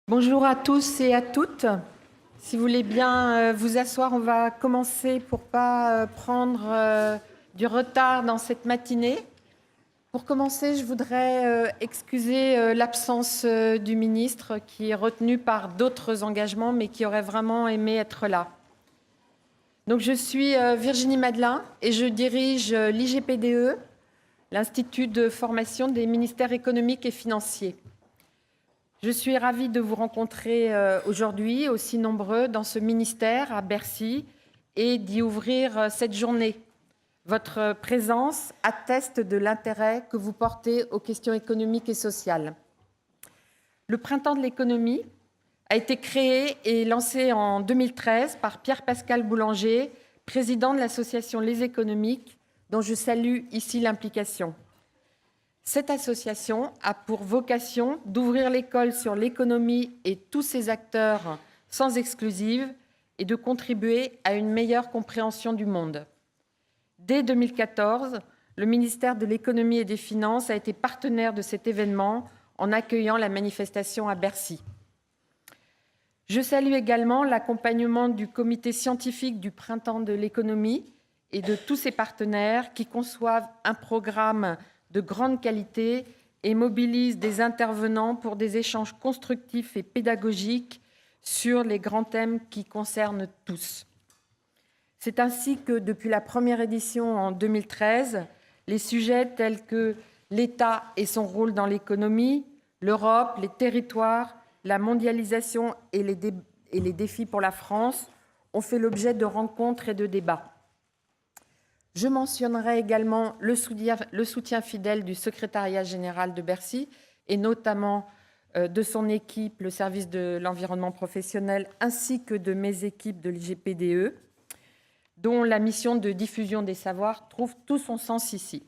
Bonjour à tous et à toutes. Si vous voulez bien vous asseoir, on va commencer pour ne pas prendre du retard dans cette matinée. Pour commencer, je voudrais excuser l'absence du ministre qui est retenu par d'autres engagements, mais qui aurait vraiment aimé être là. Donc, je suis Virginie Madelin et je dirige l'IGPDE, l'Institut de formation des ministères économiques et financiers. Je suis ravie de vous rencontrer aujourd'hui, aussi nombreux dans ce ministère à Bercy, et d'y ouvrir cette journée. Votre présence atteste de l'intérêt que vous portez aux questions économiques et sociales. Le Printemps de l'économie a été créé et lancé en 2013 par Pierre-Pascal Boulanger, président de l'association Les Économiques, dont je salue ici l'implication. Cette association a pour vocation d'ouvrir l'école sur l'économie et tous ses acteurs sans exclusive et de contribuer à une meilleure compréhension du monde. Dès 2014, le ministère de l'Économie et des Finances a été partenaire de cet événement en accueillant la manifestation à Bercy. Je salue également l'accompagnement du comité scientifique du Printemps de l'économie et de tous ses partenaires qui conçoivent un programme de grande qualité et mobilise des intervenants pour des échanges constructifs et pédagogiques sur les grands thèmes qui concernent tous. C'est ainsi que, depuis la première édition en 2013, les sujets tels que l'État et son rôle dans l'économie, l'Europe, les territoires, la mondialisation et les défis pour la France ont fait l'objet de rencontres et de débats. Je mentionnerai également le soutien fidèle du secrétariat général de Bercy et notamment de son équipe, le service de l'environnement professionnel, ainsi que de mes équipes de l'IGPDE, dont la mission de diffusion des savoirs trouve tout son sens ici.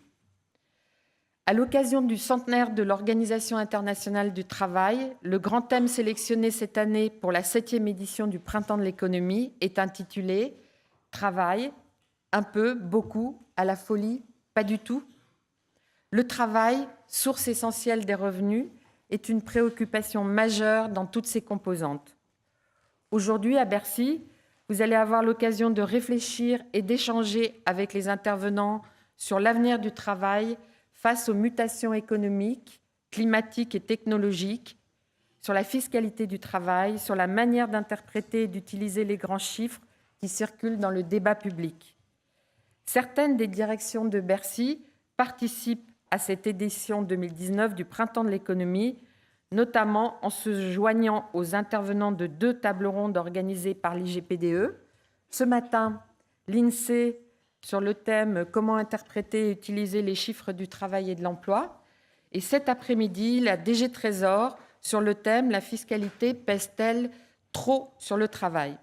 À l'occasion du centenaire de l'Organisation internationale du travail, le grand thème sélectionné cette année pour la 7e édition du Printemps de l'économie est intitulé « Travail ». Un peu, beaucoup, à la folie, pas du tout. Le travail, source essentielle des revenus, est une préoccupation majeure dans toutes ses composantes. Aujourd'hui, à Bercy, vous allez avoir l'occasion de réfléchir et d'échanger avec les intervenants sur l'avenir du travail face aux mutations économiques, climatiques et technologiques, sur la fiscalité du travail, sur la manière d'interpréter et d'utiliser les grands chiffres qui circulent dans le débat public. Certaines des directions de Bercy participent à cette édition 2019 du Printemps de l'économie, notamment en se joignant aux intervenants de 2 tables rondes organisées par l'IGPDE. Ce matin, l'INSEE sur le thème « Comment interpréter et utiliser les chiffres du travail et de l'emploi » et cet après-midi, la DG Trésor sur le thème « La fiscalité pèse-t-elle trop sur le travail ?»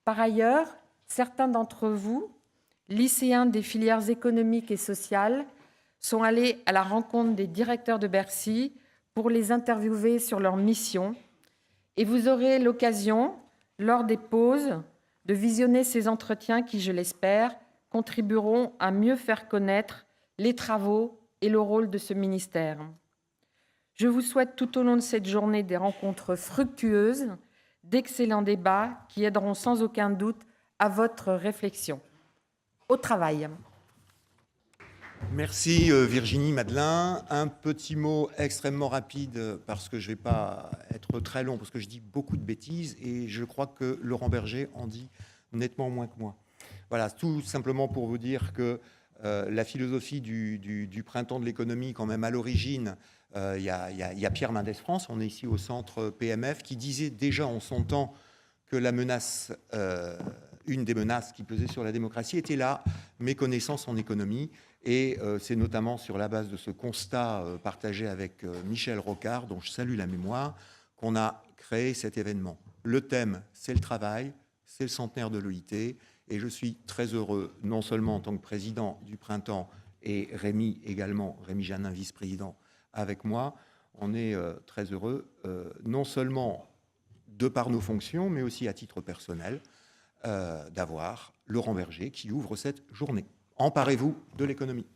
Par ailleurs, certains d'entre vous, lycéens des filières économiques et sociales, sont allés à la rencontre des directeurs de Bercy pour les interviewer sur leur mission. Et vous aurez l'occasion, lors des pauses, de visionner ces entretiens qui, je l'espère, contribueront à mieux faire connaître les travaux et le rôle de ce ministère. Je vous souhaite tout au long de cette journée des rencontres fructueuses, d'excellents débats qui aideront sans aucun doute à votre réflexion. Au travail. Merci Virginie Madelin. Un petit mot extrêmement rapide parce que je ne vais pas être très long parce que je dis beaucoup de bêtises et je crois que Laurent Berger en dit nettement moins que moi. Voilà, tout simplement pour vous dire que la philosophie du Printemps de l'économie, quand même à l'origine, il y a Pierre Mendès France, on est ici au centre PMF, qui disait déjà en son temps que la menace, une des menaces qui pesait sur la démocratie était la méconnaissance en économie. Et c'est notamment sur la base de ce constat partagé avec Michel Rocard, dont je salue la mémoire, qu'on a créé cet événement. Le thème, c'est le travail, c'est le centenaire de l'OIT, et je suis très heureux, non seulement en tant que président du Printemps, et Rémi également, Rémi Janin, vice-président, avec moi, on est très heureux, non seulement de par nos fonctions, mais aussi à titre personnel, d'avoir Laurent Berger qui ouvre cette journée. Emparez-vous de l'économie.